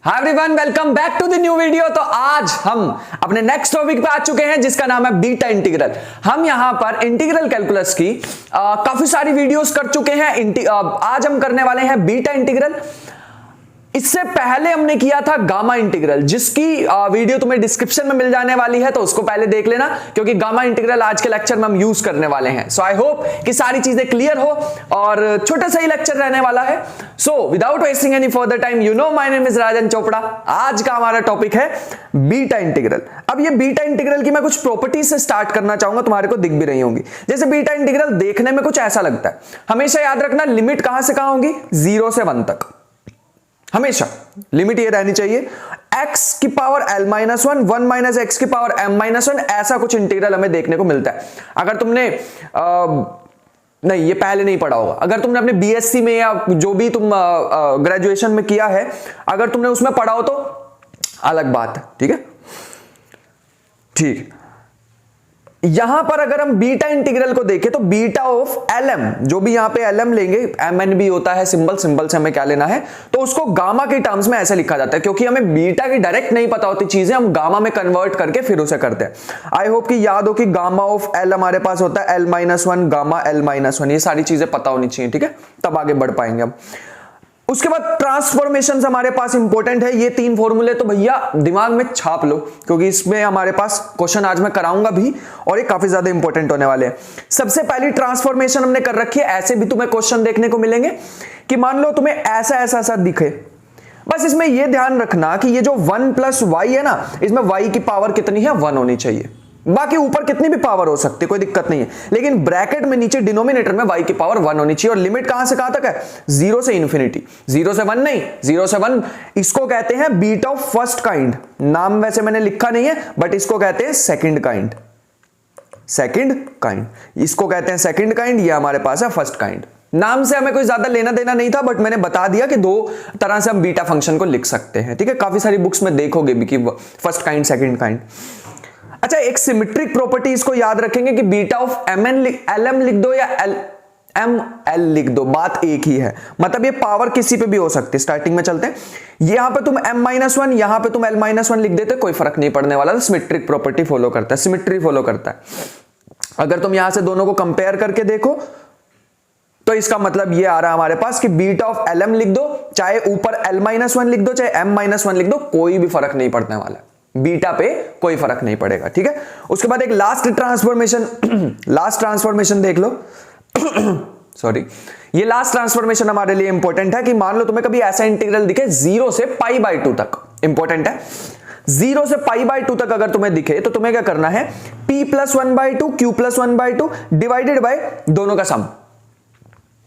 Hi everyone, welcome back to the new video. तो आज हम अपने नेक्स्ट टॉपिक पे आ चुके हैं जिसका नाम है बीटा इंटीग्रल। हम यहां पर इंटीग्रल कैलकुलस की काफी सारी वीडियोस कर चुके हैं। आज हम करने वाले हैं बीटा इंटीग्रल। इससे पहले हमने किया था गामा इंटीग्रल, जिसकी वीडियो तुम्हें डिस्क्रिप्शन में मिल जाने वाली है, तो उसको पहले देख लेना, क्योंकि गामा इंटीग्रल आज के लेक्चर में हम यूज करने वाले हैं। सो आई होप कि सारी चीजें क्लियर हो और छोटा सा ही लेक्चर रहने वाला है। So without wasting any further time, you know my name is Rajan Chopra. आज का हमारा टॉपिक है बीटा इंटीग्रल। अब ये बीटा इंटीग्रल की मैं कुछ प्रॉपर्टीज से स्टार्ट करना चाहूंगा, तुम्हारे को दिख भी रही होंगी। जैसे बीटा इंटीग्रल देखने में कुछ ऐसा लगता है। हमेशा याद रखना, लिमिट कहां से कहां होगी? 0 से 1 तक। हमेशा लिमिट ये रहनी चाहिए x की power l minus 1, 1 minus X की पावर m माइनस 1। ऐसा कुछ इंटीग्रल हमें देखने को मिलता है। अगर तुमने नहीं, ये पहले नहीं पढ़ा होगा। अगर तुमने अपने बीएससी में या जो भी तुम ग्रेजुएशन में किया है, अगर तुमने उसमें पढ़ा हो तो अलग बात है। ठीक है, ठीक। यहां पर अगर हम बीटा इंटीग्रल को देखें तो बीटा ऑफ एल एम, जो भी यहां पे एल एम लेंगे, एम एन भी होता है सिंबल से हमें क्या लेना है, तो उसको गामा के टर्म्स में ऐसे लिखा जाता है। क्योंकि हमें बीटा की डायरेक्ट नहीं पता होती चीजें, हम गामा में कन्वर्ट करके फिर उसे करते हैं। आई होप कि याद हो कि गामा ऑफ एल हमारे पास होता है L minus 1, gamma L minus 1। ये सारी चीजें पता होनी चाहिए, ठीक है, तब आगे बढ़ पाएंगे हम। उसके बाद ट्रांसफॉर्मेशन हमारे पास इंपॉर्टेंट है। ये 3 फॉर्मूले तो भैया दिमाग में छाप लो, क्योंकि इसमें हमारे पास क्वेश्चन आज मैं कराऊंगा भी, और ये काफी ज्यादा इंपॉर्टेंट होने वाले हैं। सबसे पहली ट्रांसफॉर्मेशन हमने कर रखी है। ऐसे भी तुम्हें क्वेश्चन देखने को मिलेंगे कि मान लो तुम्हें ऐसा ऐसा ऐसा दिखे। बस इसमें यह ध्यान रखना कि ये जो 1 प्लस वाई है ना, इसमें वाई की पावर कितनी है? 1 होनी चाहिए। बाकी ऊपर कितनी भी पावर हो सकती है, कोई दिक्कत नहीं है, लेकिन ब्रैकेट में नीचे डिनोमिनेटर में y की पावर 1 होनी चाहिए। और लिमिट कहां से कहां तक है? 0 से इन्फिनिटी। 0 से 1 नहीं, 0 से 1। इसको कहते हैं बीटा ऑफ फर्स्ट काइंड। नाम वैसे मैंने लिखा नहीं है, बट इसको कहते हैं सेकंड काइंड। सेकंड काइंड इसको कहते हैं सेकंड काइंड। ये हमारे पास है फर्स्ट काइंड। नाम से हमें कोई ज्यादा लेना देना नहीं था, बट मैंने बता दिया कि 2 तरह से हम बीटा फंक्शन को लिख सकते हैं। ठीक है, काफी सारी बुक्स में देखोगे भी कि फर्स्ट काइंड, सेकंड काइंड। अच्छा, एक सिमेट्रिक प्रॉपर्टी इसको याद रखेंगे कि beta of M N L M लिख दो या एल एम एल लिख दो, बात एक ही है। मतलब ये पावर किसी पे भी हो सकती है। स्टार्टिंग में चलते हैं, यहां पे तुम m माइनस 1, यहां पे तुम l माइनस 1 लिख देते, कोई फर्क नहीं पड़ने वाला। सिमेट्रिक प्रॉपर्टी फॉलो करता है, सिमेट्री फॉलो करता है। अगर तुम यहां से दोनों को कंपेयर करके देखो तो इसका मतलब ये आ रहा है हमारे पास कि बीटा ऑफ एल एम लिख दो, चाहे ऊपर l माइनस 1 लिख दो, चाहे m माइनस 1 लिख दो, कोई भी फर्क नहीं पड़ने वाला। बीटा पे कोई फर्क नहीं पड़ेगा। ठीक है, उसके बाद एक लास्ट ट्रांसफॉर्मेशन देख लो। सॉरी, ये लास्ट ट्रांसफॉर्मेशन हमारे लिए इंपॉर्टेंट है कि मान लो तुम्हें कभी ऐसा इंटीग्रल दिखे 0 से π/2 तक। इंपॉर्टेंट है, 0 से π/2 तक अगर तुम्हें दिखे तो तुम्हें क्या करना है? p plus 1/2 q plus 1/2 divided by दोनों का सम।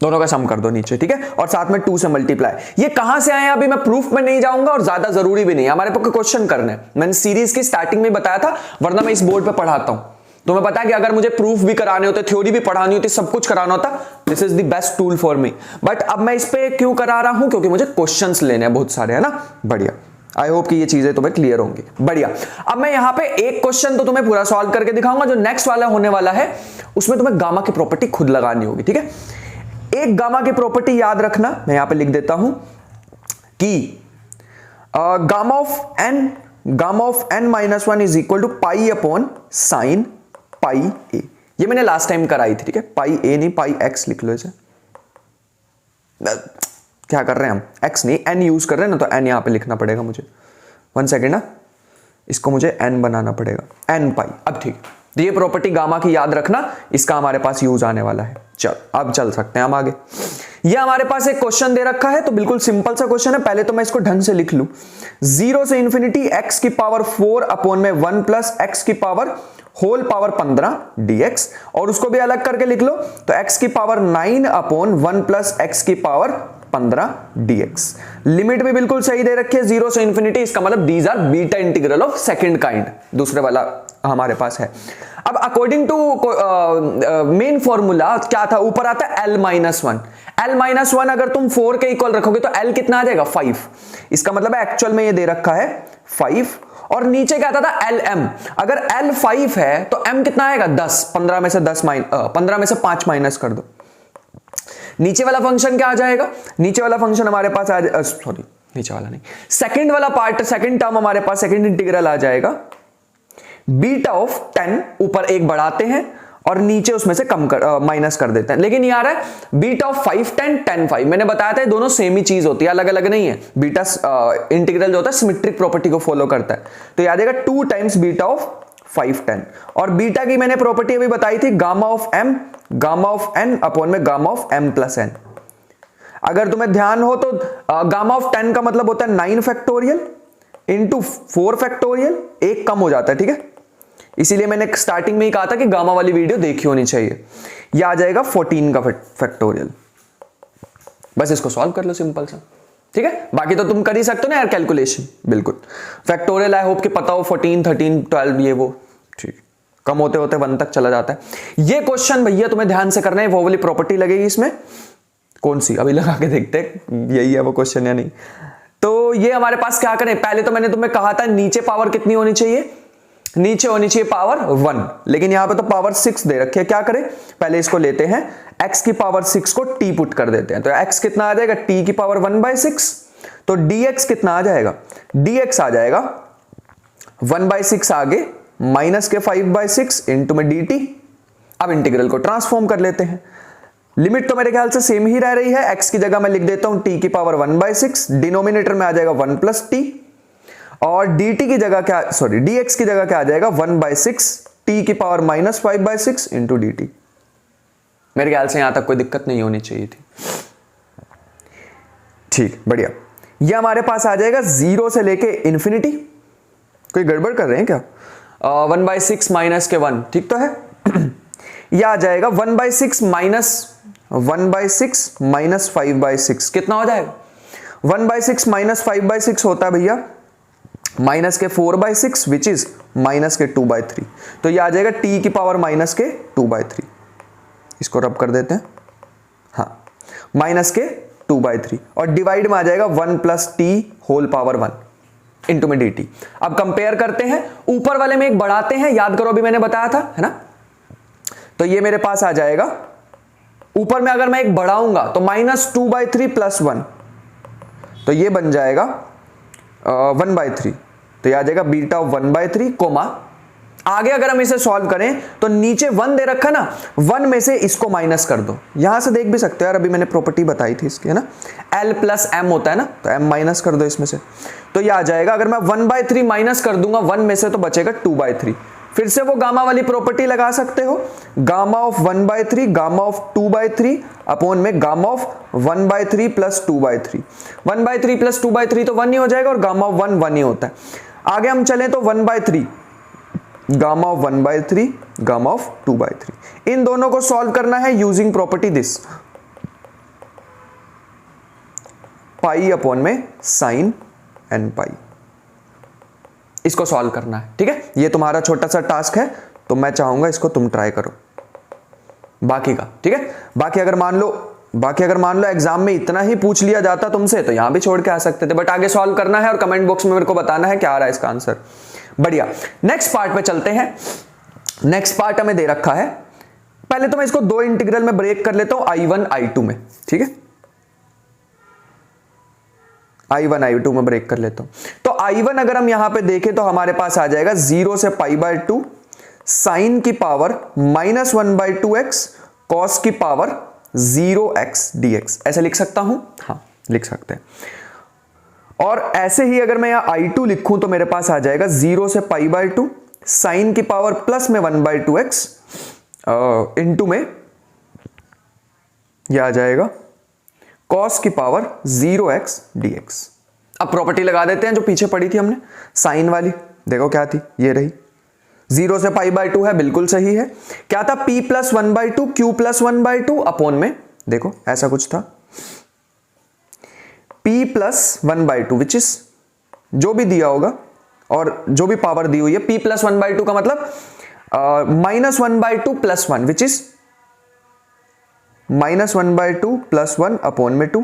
दोनों का सम कर दो नीचे, ठीक है, और साथ में 2 से मल्टीप्लाई। ये कहां से आए अभी मैं प्रूफ में नहीं जाऊंगा, और ज्यादा जरूरी भी नहीं, हमारे पास क्वेश्चन करने हैं। मैंने सीरीज की स्टार्टिंग में बताया था, वरना मैं इस बोर्ड पे पढ़ाता हूं। तुम्हें पता है कि अगर मुझे प्रूफ भी कराने होते, थ्योरी भी पढ़ानी होती, सब कुछ कराना होता, this is the best tool for me. But अब मैं इस पे क्यों करा रहा हूं? क्योंकि मुझे क्वेश्चंस लेने हैं बहुत सारे, है ना। बढ़िया, आई होप कि ये चीजें तुम्हें क्लियर होंगी। बढ़िया, अब मैं यहां पे एक क्वेश्चन तो तुम्हें पूरा सॉल्व करके दिखाऊंगा। जो नेक्स्ट वाला होने वाला है उसमें तुम्हें गामा की प्रॉपर्टी खुद लगानी होगी। ठीक है, एक गामा की प्रॉपर्टी याद रखना, मैं यहां पे लिख देता हूं कि gamma of n minus 1 is equal to pi upon sine pi a. ये मैंने लास्ट टाइम कराई थी। ठीक है, पाई ए नहीं, पाई एक्स लिख लो इसे। क्या कर रहे हैं हम? x नहीं, n यूज कर रहे हैं ना, तो n यहां पे लिखना पड़ेगा मुझे। 1 सेकेंड ना, इसको मुझे n बनाना पड़ेगा, n पाई। अब ठीक, तो ये प्रॉपर्टी गामा की याद रखना, इसका हमारे पास यूज आने वाला है। चल, अब चल सकते हैं हम आगे। ये हमारे पास एक क्वेश्चन दे रखा है, तो बिल्कुल सिंपल सा क्वेश्चन है। पहले तो मैं इसको ढंग से लिख लूं। 0 से इन्फिनिटी x की पावर 4 अपॉन में 1 प्लस x की पावर होल पावर 15 dx, और उसको भी अलग करके लिख लो तो x की पावर 9 अपॉन 1 प्लस x की पावर 15 dx। लिमिट भी बिल्कुल सही दे रखी है, 0 से इन्फिनिटी। इसका मतलब these are beta integral of second kind. दूसरे वाला हमारे पास है। अब अकॉर्डिंग टू मेन फॉर्मूला क्या था? ऊपर आता है l माइनस 1। l माइनस 1 अगर तुम 4 के इक्वल रखोगे तो l कितना आ जाएगा? 5। इसका मतलब है एक्चुअल में ये दे रखा है 5, और नीचे क्या आता था? lm। अगर l 5 है तो m कितना आएगा? 10। 15 में से 15 में से 5 माइनस कर दो। नीचे वाला फंक्शन क्या आ जाएगा? नीचे वाला फंक्शन हमारे पास सॉरी, नीचे वाला नहीं, सेकंड वाला पार्ट, सेकंड टर्म हमारे पास, सेकंड इंटीग्रल आ जाएगा बीटा ऑफ 10, ऊपर एक बढ़ाते हैं और नीचे उसमें से कम कर माइनस कर देते हैं। लेकिन ये आ रहा है बीटा ऑफ 5 10 10 5। मैंने बताया था ये दोनों सेम ही चीज होती है, अलग अलग नहीं है। बीटा इंटीग्रल जो होता है सिमेट्रिक प्रॉपर्टी को फॉलो करता है, तो याद आएगा 2 टाइम्स बीटा ऑफ 5 10। और बीटा की मैंने प्रॉपर्टी अभी बताई थी gamma of m gamma of n upon में gamma of m plus n। अगर तुम्हें ध्यान हो तो गामा ऑफ 10 का मतलब होता है 9 फैक्टोरियल इंटू 4 फैक्टोरियल, एक कम हो जाता है, ठीक है। इसीलिए मैंने स्टार्टिंग में ही कहा था कि गामा वाली वीडियो देखी होनी चाहिए। यह आ जाएगा 14 का फैक्टोरियल। बस इसको सॉल्व कर लो सिंपल सा, ठीक है। बाकी तो तुम कर ही सकते हो ना यार कैलकुलेशन, बिल्कुल। फैक्टोरियल आई होप कि पता हो, 14 13 12 ये वो, ठीक। कम होते होते 1 तक चला जाता है। ये क्वेश्चन भैया तुम्हें ध्यान से करना है, वो वाली प्रॉपर्टी लगेगी इसमें, कौन सी अभी लगा के देखते हैं यही है वो क्वेश्चन या नहीं। तो ये हमारे पास क्या करें, पहले तो मैंने तुम्हें कहा था नीचे पावर कितनी होनी चाहिए, नीचे होनी चाहिए पावर 1, लेकिन यहां पे तो पावर 6 दे रखी है। क्या करें, पहले इसको लेते हैं, x की पावर 6 को t पुट कर देते हैं, तो x कितना आ जाएगा, t की पावर 1/6। तो dx कितना आ जाएगा, dx आ जाएगा 1/6 आगे माइनस के 5/6 इंटू में dt। अब इंटीग्रल को ट्रांसफॉर्म कर लेते हैं। लिमिट तो मेरे ख्याल से सेम ही रह रही है, x की जगह मैं लिख देता हूं t की पावर 1/6, डिनोमिनेटर में आ जाएगा 1 + t, और dt की जगह क्या, सॉरी dx की जगह क्या आ जाएगा 1/6 t की पावर -5/6 इंटू dt। मेरे ख्याल से यहां तक कोई दिक्कत नहीं होनी चाहिए थी, ठीक, बढ़िया। ये हमारे पास आ जाएगा 0 से लेके इन्फिनिटी। कोई गड़बड़ कर रहे हैं क्या, 1/6 माइनस के 1, ठीक तो है। यह आ जाएगा 1/6 माइनस 5/6, कितना हो जाएगा, 1/6 माइनस 5/6 होता है भैया माइनस के 4/6 विच इज माइनस के 2/3। तो ये आ जाएगा t की पावर माइनस के 2/3। इसको रब कर देते हैं, हाँ, माइनस के 2/3, और डिवाइड में आ जाएगा 1 + t होल पावर 1 इंटू में dt। अब कंपेयर करते हैं, ऊपर वाले में एक बढ़ाते हैं, याद करो अभी मैंने बताया था, है ना। तो ये मेरे पास आ जाएगा, ऊपर में अगर मैं एक बढ़ाऊंगा तो -2/3 + 1, तो ये बन जाएगा 1/3। तो यह आ जाएगा बीटा ऑफ 1/3 कोमा, आगे अगर हम इसे सॉल्व करें तो नीचे 1 दे रखा ना, 1 में से इसको माइनस कर दो। यहां से देख भी सकते हो यार, अभी मैंने प्रॉपर्टी बताई थी इसकी, है ना, L + m होता है ना, तो m माइनस कर दो इसमें से। तो यह आ जाएगा, अगर मैं 1/3 माइनस कर दूंगा 1 में से तो बचेगा 2/3। फिर से वो गामा वाली प्रॉपर्टी लगा सकते हो, gamma of 1/3 gamma of 2/3 upon में गामा ऑफ 1/3 + 2/3। 1/3 + 2/3 तो 1 ही हो जाएगा, और गामा ऑफ 1 1 ही होता है। आगे हम चलें तो 1/3 गामा ऑफ 1/3 गामा ऑफ 2/3, इन दोनों को सॉल्व करना है using property this, pi upon में sin n पाई। इसको सॉल्व करना है, ठीक है। ये तुम्हारा छोटा सा टास्क है, तो मैं चाहूंगा इसको तुम ट्राई करो बाकी का, ठीक है। बाकी अगर मान लो एग्जाम में इतना ही पूछ लिया जाता तुमसे तो यहां भी छोड़ के आ सकते थे, बट आगे सॉल्व करना है और कमेंट बॉक्स में मेरे को बताना है क्या आ रहा है इसका आंसर। बढ़िया, नेक्स्ट पार्ट पे चलते हैं। नेक्स्ट पार्ट हमें दे रखा है, पहले तो मैं इसको 2 इंटीग्रल में ब्रेक कर लेता हूं, I1 I2 में, ठीक है। I1 I2 में ब्रेक कर लेता हूं। तो I1 अगर हम यहां पे देखें तो हमारे पास आ जाएगा 0 से π/2 sin की पावर -1/2x cos की पावर 0x dx। ऐसे लिख सकता हूं, हाँ लिख सकते हैं। और ऐसे ही अगर मैं यहां I2 लिखूं तो मेरे पास आ जाएगा 0 से π/2 sin की पावर प्लस में 1/2x इंटू में यह आ जाएगा cos की पावर 0x dx। अब प्रॉपर्टी लगा देते हैं जो पीछे पड़ी थी हमने, साइन वाली, देखो क्या थी, ये रही, 0 से π/2 है, बिल्कुल सही है। क्या था, p + 1/2 q + 1/2 अपॉन में, देखो ऐसा कुछ था, p + 1/2 विच इज जो भी दिया होगा और जो भी पावर दी हुई है, p + 1/2 का मतलब -1/2 + 1 विच इज -1/2 + 1 अपॉन में 2,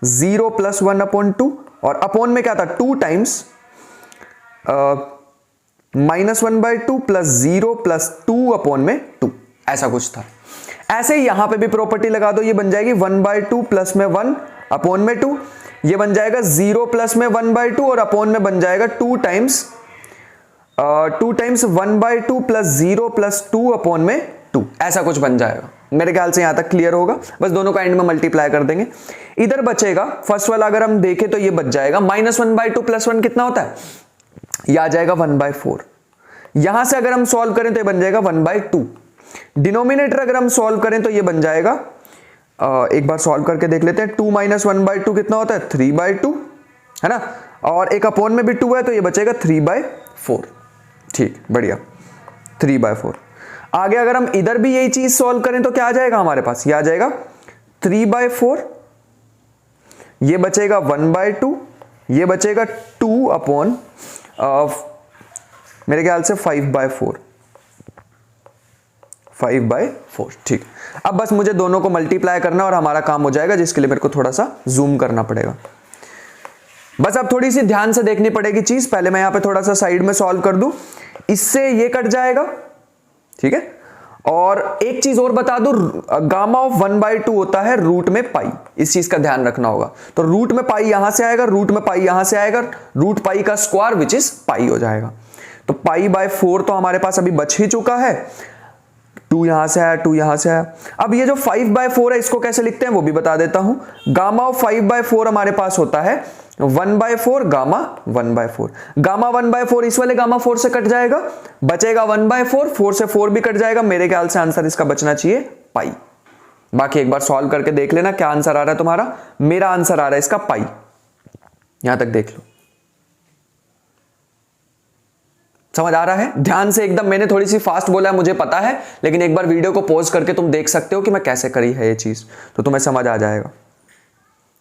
0 + 1 अपॉन 2, और अपॉन में क्या था 2 टाइम्स -1/2 + 0 + 2 अपॉन में 2, ऐसा कुछ था। ऐसे ही यहां पे भी प्रॉपर्टी लगा दो, ये बन जाएगी 1/2 प्लस में 1 अपॉन में 2, ये बन जाएगा 0 प्लस में 1/2 और अपॉन में बन जाएगा 2 टाइम्स 1/2 प्लस 0 प्लस 2 अपॉन में 2, ऐसा कुछ बन जाएगा। मेरे ख्याल से यहां तक क्लियर होगा। बस दोनों का एंड में मल्टीप्लाई कर देंगे। इधर बचेगा फर्स्ट वाला, अगर हम देखें तो ये बच जाएगा -1/2 प्लस 1 कितना होता है, ये आ जाएगा 1/4। यहां से अगर हम सॉल्व करें तो ये बन जाएगा 1/2। डिनोमिनेटर अगर हम सॉल्व करें तो ये बन जाएगा, एक बार सॉल्व करके देख लेते हैं, 2 - 1/2 कितना होता है 3/2, है ना, और एक अपॉन में भी 2 है तो ये बचेगा 3/4। ठीक, बढ़िया, 3/4। आगे अगर हम इधर भी यही चीज सॉल्व करें तो क्या आ जाएगा हमारे पास, ये आ जाएगा 3/4, ये बचेगा 1/2, ये बचेगा 2 अपॉन मेरे ख्याल से 5/4। ठीक। अब बस मुझे दोनों को मल्टीप्लाई करना और हमारा काम हो जाएगा, जिसके लिए मेरे को थोड़ा सा जूम करना पड़ेगा। बस अब थोड़ी सी ध्यान से देखनी पड़ेगी चीज। पहले मैं यहां पे थोड़ा सा साइड में सॉल्व कर दूं, इससे ये कट जाएगा, ठीक है। और एक चीज और बता दूं, गामा ऑफ 1/2 होता है रूट में पाई, इस चीज का ध्यान रखना होगा। तो रूट में पाई यहां से आएगा, रूट में पाई यहां से आएगा, रूट पाई का स्क्वायर विच इज पाई हो जाएगा। तो π/4 तो हमारे पास अभी बच ही चुका है, 2 यहां से आया, 2 यहां से आया। अब ये जो 5/4 है इसको कैसे लिखते हैं वो भी बता देता हूं। गामा ऑफ 5/4 हमारे पास होता है 1/4 गामा 1/4। गामा 1/4 इस वाले गामा 4 से कट जाएगा, बचेगा 1/4, 4 से 4 भी कट जाएगा। मेरे ख्याल से आंसर इसका बचना चाहिए पाई। बाकी एक बार सॉल्व करके देख लेना क्या आंसर आ रहा है तुम्हारा। मेरा आंसर आ रहा है इसका पाई, यहां तक देख लो। समझ आ रहा है? ध्यान से एकदम, मैंने थोड़ी सी फास्ट बोला है मुझे पता है, लेकिन एक बार वीडियो को पॉज करके तुम देख सकते हो कि मैं कैसे करी है ये चीज, तो तुम्हें समझ आ जाएगा।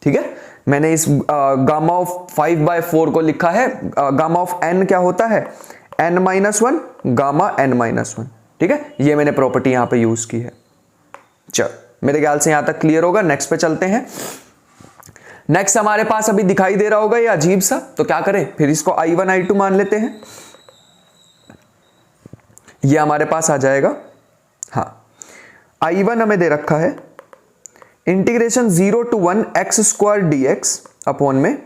ठीक है, मैंने इस गामा ऑफ 5/4 को लिखा है, गामा ऑफ n क्या होता है n-1 गामा n-1। ठीक है, ये मैंने प्रॉपर्टी यहां पे यूज की है। चल, मेरे ख्याल से यहां तक क्लियर होगा। नेक्स्ट पे चलते हैं। नेक्स्ट हमारे पास अभी दिखाई दे रहा होगा ये अजीब सा, तो क्या करें, फिर इसको I1 I2 मान लेते हैं। ये हमारे पास आ जाएगा, हाँ, I1 हमें दे रखा है integration 0 to 1 x² dx upon में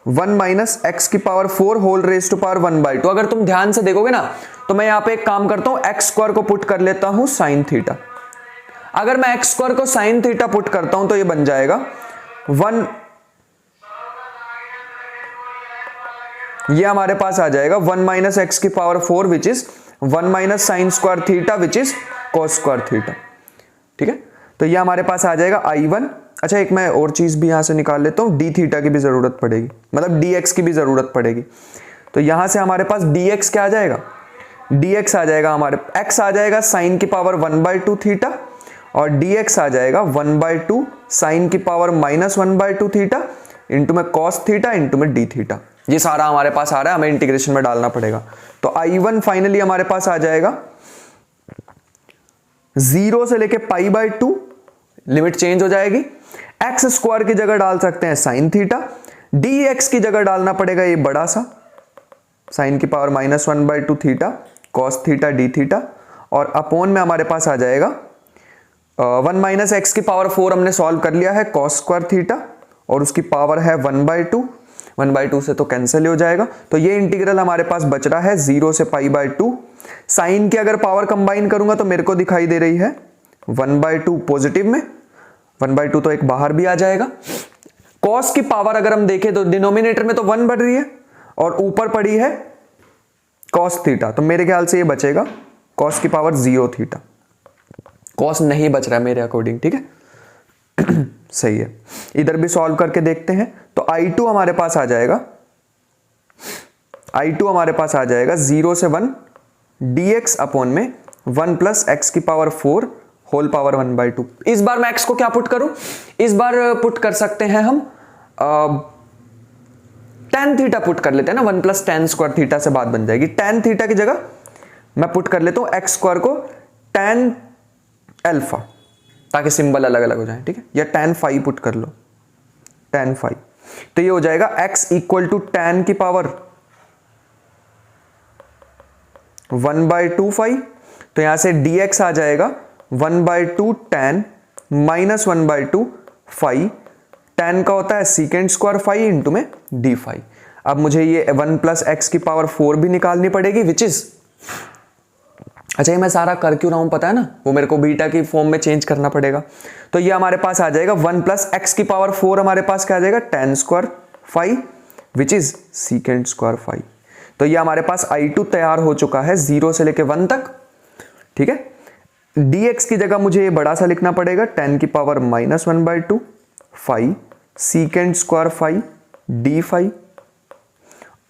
1 - x⁴ whole raise to power 1/2। अगर तुम ध्यान से देखोगे ना तो मैं यहां पे एक काम करता हूं, x² को पुट कर लेता हूं sin थीटा। अगर मैं x² को sin थीटा पुट करता हूं तो ये बन जाएगा 1, ये हमारे पास आ जाएगा 1 - x⁴ which is 1 - sin² theta which is cos² theta. ठीक है, तो ये हमारे पास आ जाएगा I1। अच्छा, एक मैं और चीज भी यहां से निकाल लेता हूं, d थीटा की भी जरूरत पड़ेगी, मतलब dx की भी जरूरत पड़ेगी। तो यहां से हमारे पास dx क्या आ जाएगा, dx आ जाएगा हमारे, x आ जाएगा sin⁻1/2 थीटा और dx आ जाएगा 1/2 sin⁻−1/2 थीटा इंटू में cos थीटा इंटू में d थीटा। ये सारा हमारे पास आ रहा है, हमें इंटीग्रेशन में डालना पड़ेगा। तो I1 फाइनली हमारे पास आ जाएगा 0 से लेके π/2, लिमिट चेंज हो जाएगी। x² की जगह डाल सकते हैं sin थीटा, dx की जगह डालना पड़ेगा ये बड़ा सा sin⁻−1/2 theta cos theta d theta, और अपॉन में हमारे पास आ जाएगा 1 - x⁴ हमने सॉल्व कर लिया है cos² थीटा और उसकी पावर है 1/2, 1/2 से तो कैंसिल हो जाएगा। तो ये इंटीग्रल हमारे पास बच रहा है 0 से π/2। साइन की अगर पावर कंबाइन करूंगा तो मेरे को दिखाई दे रही है 1/2 पॉजिटिव में, 1/2 तो एक बाहर भी आ जाएगा। कॉस की पावर अगर हम देखें तो डिनोमिनेटर में तो 1 बढ़ रही है और ऊपर पड़ी है कॉस थीटा, तो मेरे ख्याल से ये बचेगा कॉस की पावर 0 थीटा। कॉस नहीं बच रहा है मेरे अकॉर्डिंग, ठीक है। सही है, इधर भी सॉल्व करके देखते हैं। तो I2 हमारे पास आ जाएगा, I2 हमारे पास आ जाएगा 0 से 1 dx अपॉन में 1 + x⁴ होल पावर 1/2। इस बार मैं x को क्या पुट करूं, इस बार पुट कर सकते हैं हम tan थीटा पुट कर लेते हैं ना, 1 + tan² थीटा से बात बन जाएगी। tan थीटा की जगह मैं पुट कर लेता हूं x² को tan अल्फा, ताकि सिंबल अलग अलग हो जाए, ठीक है। या tan phi पुट कर लो, tan phi, तो ये हो जाएगा x = tan की पावर 1/2 phi, तो यहां से dx आ जाएगा 1/2 tan -1/2 phi tan का होता है सीकेंट स्क्वायर फाई इंटू में डी फाई। अब मुझे ये 1 प्लस एक्स की पावर 4 भी निकालनी पड़ेगी, विच इज, अच्छा ये मैं सारा कर क्यों रहा हूं पता है ना, वो मेरे को बीटा की फॉर्म में चेंज करना पड़ेगा। तो ये हमारे पास आ जाएगा 1 प्लस एक्स की पावर 4 हमारे पास क्या आ जाएगा, tan square phi which is secant square phi. तो ये हमारे पास I2 तैयार हो चुका है 0 से लेके 1 तक, ठीक है। dx की जगह मुझे ये बड़ा सा लिखना पड़ेगा, tan की power -1/2 phi secant square phi D phi,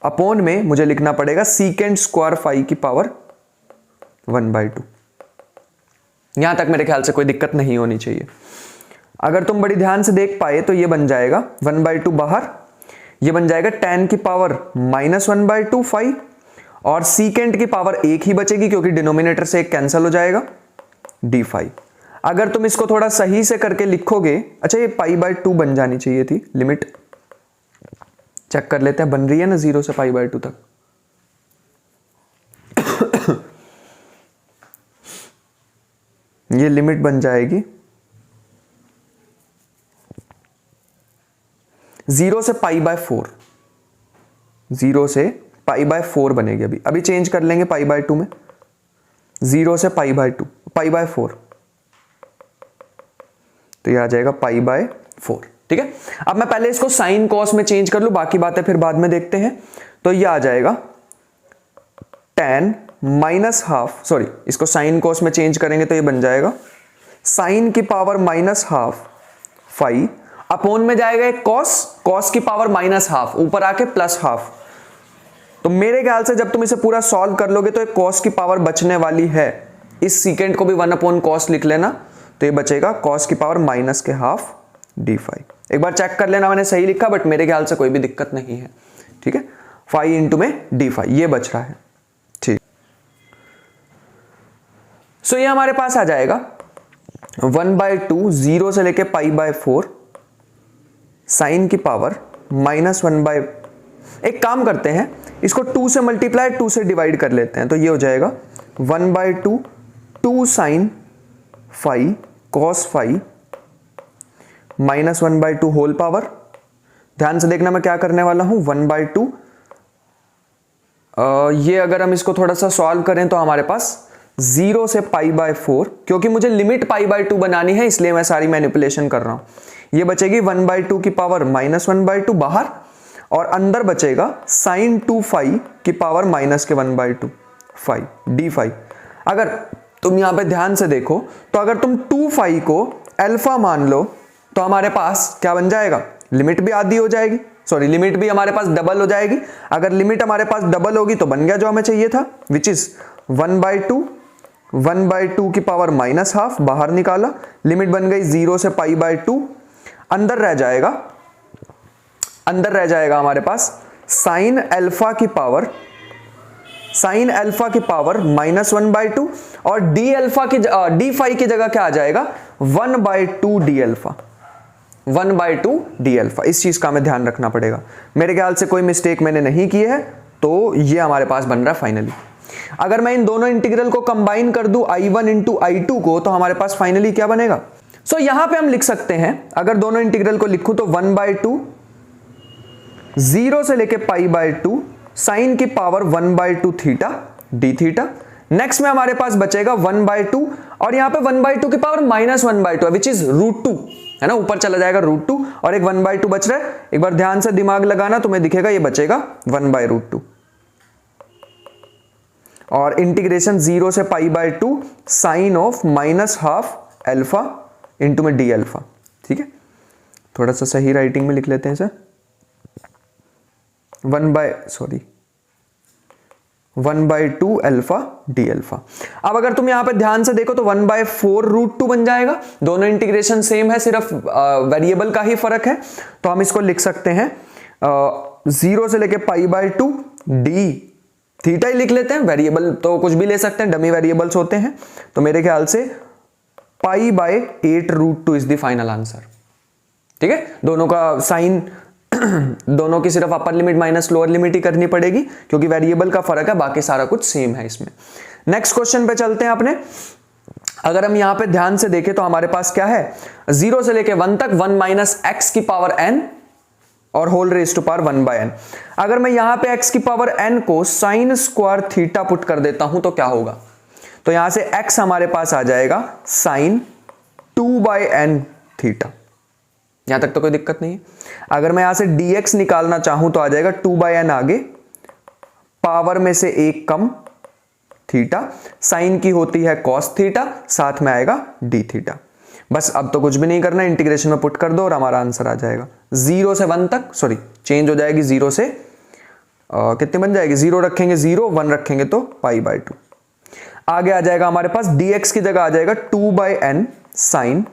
upon में मुझे लिखना पड़ेगा सीकेंट स्क्वायर फाई की पावर 1/2। यहां तक मेरे ख्याल से कोई दिक्कत नहीं होनी चाहिए। अगर तुम बड़ी ध्यान से देख पाए तो ये बन जाएगा 1/2 बाहर, ये बन जाएगा tan की पावर -1/2 फाई, और सीकेंट की पावर एक ही बचेगी क्योंकि डिनोमिनेटर से एक कैंसिल हो जाएगा, डी फाई। अगर तुम इसको थोड़ा सही से करके लिखोगे, अच्छा ये π/2 बन जानी चाहिए थी, लिमिट चेक कर लेते हैं, बन रही है ना 0 से π/2 तक। ये लिमिट बन जाएगी 0 से π/4, 0 से π/4 बनेगी। अभी चेंज कर लेंगे π/2 में, 0 से π/2 π/4, तो ये आ जाएगा π/4, ठीक है। अब मैं पहले इसको साइन कॉस में चेंज कर लूं, बाकी बातें फिर बाद में देखते हैं। तो ये आ जाएगा tan -½ सॉरी, इसको साइन कॉस में चेंज करेंगे तो ये बन जाएगा साइन की पावर -½ फाई, अपॉन में जाएगा एक कॉस, कॉस की पावर -½ ऊपर आके +½ तो मेरे ख्याल से जब तुम इसे पूरा सॉल्व कर लोगे तो एक कॉस की पावर बचने वाली है। इस सीकेंट को भी 1/cos लिख लेना, तो ये बचेगा कॉस की पावर -½ डी फाई। एक बार चेक कर लेना मैंने सही लिखा, बट मेरे ख्याल से कोई भी दिक्कत नहीं है, ठीक है। फाई इंटू में डी फाई ये बच रहा है, ठीक। सो ये हमारे पास आ जाएगा 1/2 0 से लेके π/4 साइन की पावर -1/, एक काम करते हैं इसको 2 से मल्टीप्लाई 2 से डिवाइड कर लेते हैं, तो ये हो जाएगा 1/2 2 sine phi cos phi -1/2 whole power. ध्यान से देखना मैं क्या करने वाला हूं, 1/2 ये अगर हम इसको थोड़ा सा सॉल्व करें तो हमारे पास 0 से π/4, क्योंकि मुझे लिमिट π/2 बनानी है इसलिए मैं सारी मैनिपुलेशन कर रहा हूं। ये बचेगी 1/2 की पावर -1/2 बाहर, और अंदर बचेगा साइन 2 फाई की पावर -1/2 फाई डी फाई। अगर तुम यहां पे ध्यान से देखो तो अगर तुम 2 फाई को अल्फा मान लो तो हमारे पास क्या बन जाएगा, लिमिट भी आधी हो जाएगी, सॉरी लिमिट भी हमारे पास डबल हो जाएगी। अगर लिमिट हमारे पास डबल होगी तो बन गया जो हमें चाहिए था, विच इज 1/2 की पावर -½ बाहर निकाला, लिमिट बन गई 0 से π/2, अंदर रह जाएगा हमारे पास साइन अल्फा की पावर -1/2, और डी अल्फा की डी फाई की जगह क्या आ जाएगा 1/2 डी अल्फा, 1/2 डी अल्फा। इस चीज का हमें ध्यान रखना पड़ेगा। मेरे ख्याल से कोई मिस्टेक मैंने नहीं की है, तो ये हमारे पास बन रहा है फाइनली। अगर मैं इन दोनों इंटीग्रल को कंबाइन कर दूं I1 इंटू I2 को, तो हमारे पास फाइनली क्या बनेगा। सो यहां पे हम लिख सकते हैं, अगर दोनों इंटीग्रल को लिखूं तो 1/2 0 से लेके π/2 साइन की power 1/2 theta D theta. Next में हमारे पास बचेगा 1/2, और यहां पे 1/2 की पावर -1/2 है, विच इज √2 है ना, ऊपर चला जाएगा √2, और एक 1/2 बच रहा है। एक बार ध्यान से दिमाग लगाना, तुम्हें दिखेगा ये बचेगा 1/√2, और इंटीग्रेशन 0 से π/2 साइन ऑफ -½ अल्फा इंटू में डी अल्फा, ठीक है। थोड़ा सा सही राइटिंग में लिख लेते हैं सर, 1/2 अल्फा डी अल्फा। अब अगर तुम यहां पे ध्यान से देखो तो 1/4 √2 बन जाएगा। दोनों इंटीग्रेशन सेम है, सिर्फ वेरिएबल का ही फर्क है। तो हम इसको लिख सकते हैं 0 से लेके π/2 डी थीटा ही लिख लेते हैं, वेरिएबल तो कुछ भी ले सकते हैं, डमी वेरिएबल्स होते हैं। तो मेरे ख्याल से π/8 √2 इज द फाइनल आंसर, ठीक है। दोनों का साइन दोनों की सिर्फ upper limit minus lower limit ही करनी पड़ेगी, क्योंकि वेरिएबल का फर्क है, बाकी सारा कुछ सेम है इसमें। नेक्स्ट क्वेश्चन पे चलते हैं अपने। अगर हम यहां पे ध्यान से देखें तो हमारे पास क्या है, 0 से लेके 1 तक 1 माइनस एक्स की पावर n और whole raise to power 1 by n। अगर मैं यहां पे x की पावर n को साइन स्क्वायर थीटा पुट कर देता हूं तो क्या होगा, तो यहां से x हमारे पास आ जाएगा साइन 2 बाय n थीटा। यहां तक तो कोई दिक्कत नहीं है। अगर मैं यहां से dx निकालना चाहूं तो आ जाएगा 2 बाय n आगे, पावर में से एक कम थीटा, साइन की होती है कॉस थीटा, साथ में आएगा डी थीटा। बस अब तो कुछ भी नहीं करना, इंटीग्रेशन में पुट कर दो और हमारा आंसर आ जाएगा 0 से 1 तक, सॉरी चेंज हो जाएगी 0 से कितने बन जाएगी, 0 रखेंगे 0, 1 रखेंगे तो पाई बाय 2। आगे आ जाएगा हमारे पास dx की जगह आ जाएगा 2 by n sine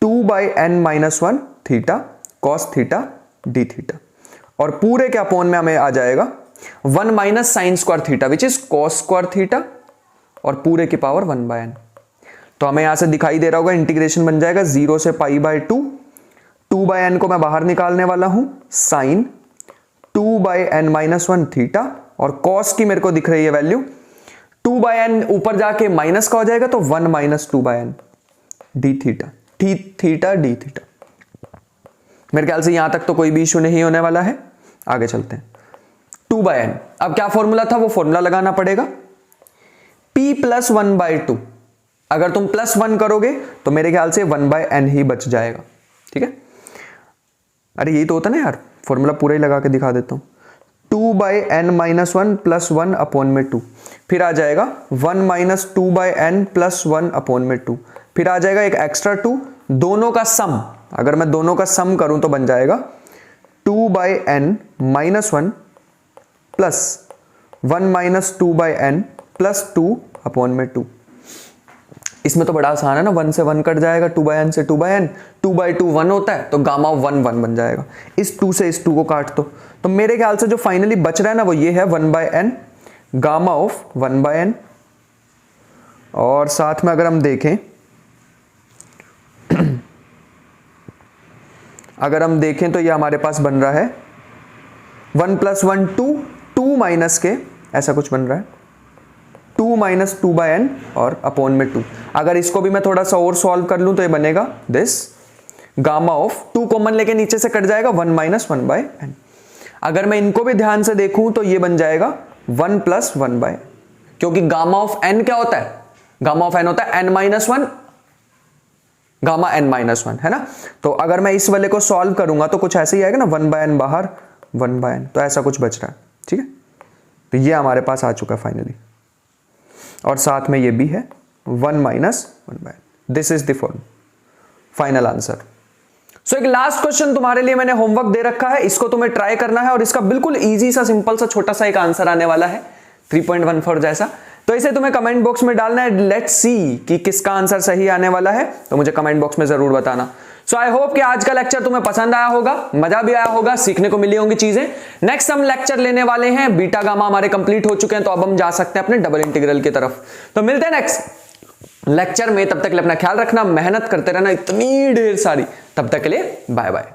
2 by n minus 1 theta cos theta D theta, और पूरे के अपोन में हमें आ जाएगा 1 minus sine square theta which is cos square theta, और पूरे की पावर 1 बाय n। तो हमें यहां से दिखाई दे रहा होगा इंटीग्रेशन बन जाएगा 0 से पाई बाय 2, 2 बाय n को मैं बाहर निकालने वाला हूं sine 2 by n minus 1 theta, और कॉस की मेरे को दिख रही है वैल्यू 2 बाय n ऊपर जाके माइनस का हो जाएगा तो 1 minus 2 by n D theta, theta D theta. मेरे ख्याल से यहां तक तो कोई भी इशू नहीं होने वाला है। आगे चलते हैं। 2 बाय n, अब क्या फॉर्मूला था, वो फॉर्मूला लगाना पड़ेगा p प्लस 1 बाय 2। अगर तुम प्लस 1 करोगे तो मेरे ख्याल से 1 बाय n ही बच जाएगा, ठीक है। अरे यही तो होता ना यार, फॉर्मूला पूरा ही लगा के दिखा देता हूं। 2 by n minus 1 plus 1 upon में 2, फिर आ जाएगा 1 minus 2 by n plus 1 upon में 2, फिर आ जाएगा एक एक्स्ट्रा 2, दोनों का सम, अगर मैं दोनों का सम करूं तो बन जाएगा 2 by n minus 1 plus 1 minus 2 by n plus 2 upon में 2। इसमें तो बड़ा आसान है ना, 1 से 1 कट जाएगा, 2 बाय n से 2 बाय n, 2 बाय 2 1 होता है तो गामा 1 1 बन जाएगा। इस 2 से इस 2 को काट दो, तो मेरे ख्याल से जो फाइनली बच रहा है ना वो ये है 1 by n gamma of 1 by n। और साथ में अगर हम देखें अगर हम देखें तो ये हमारे पास बन रहा है 1 प्लस 1 2, 2 माइनस के ऐसा कुछ बन रहा है 2 माइनस 2 बाय n और अपॉन में 2। अगर इसको भी मैं थोड़ा सा और सॉल्व कर लूं तो ये बनेगा दिस गामा ऑफ 2 कॉमन लेके नीचे से कट जाएगा 1 माइनस 1 बाय n। अगर मैं इनको भी ध्यान से देखूं तो ये बन जाएगा 1 प्लस 1 बाय, क्योंकि गामा ऑफ n क्या होता है, गामा ऑफ n होता है n minus 1 gamma n minus 1, है ना। तो अगर मैं इस वाले को सॉल्व करूंगा तो कुछ ऐसे ही आएगा ना, 1 बाय n बाहर 1 बाय n, तो ऐसा कुछ बच रहा है, ठीक है। तो ये हमारे पास आ चुका है फाइनली, और साथ में ये भी है 1 minus 1 by, this is the final answer. So एक लास्ट क्वेश्चन तुम्हारे लिए मैंने होमवर्क दे रखा है, इसको तुम्हें ट्राई करना है और इसका बिल्कुल इजी सा सिंपल सा छोटा सा एक आंसर आने वाला है 3.14 जैसा। तो इसे तुम्हें कमेंट बॉक्स में डालना है, लेट्स सी कि किसका आंसर सही आने वाला है, तो मुझे कमेंट बॉक्स में जरूर बताना। सो आई होप कि आज का लेक्चर तुम्हें पसंद आया होगा, मजा भी आया होगा, सीखने को मिली होंगी चीजें। नेक्स्ट हम लेक्चर लेने वाले हैं, बीटा गामा हमारे कंप्लीट हो चुके हैं, तो अब हम जा सकते हैं अपने डबल इंटीग्रल की तरफ। तो मिलते हैं नेक्स्ट लेक्चर में, तब तक के लिए अपना ख्याल रखना, मेहनत करते रहना इतनी ढेर सारी, तब तक के लिए बाय बाय।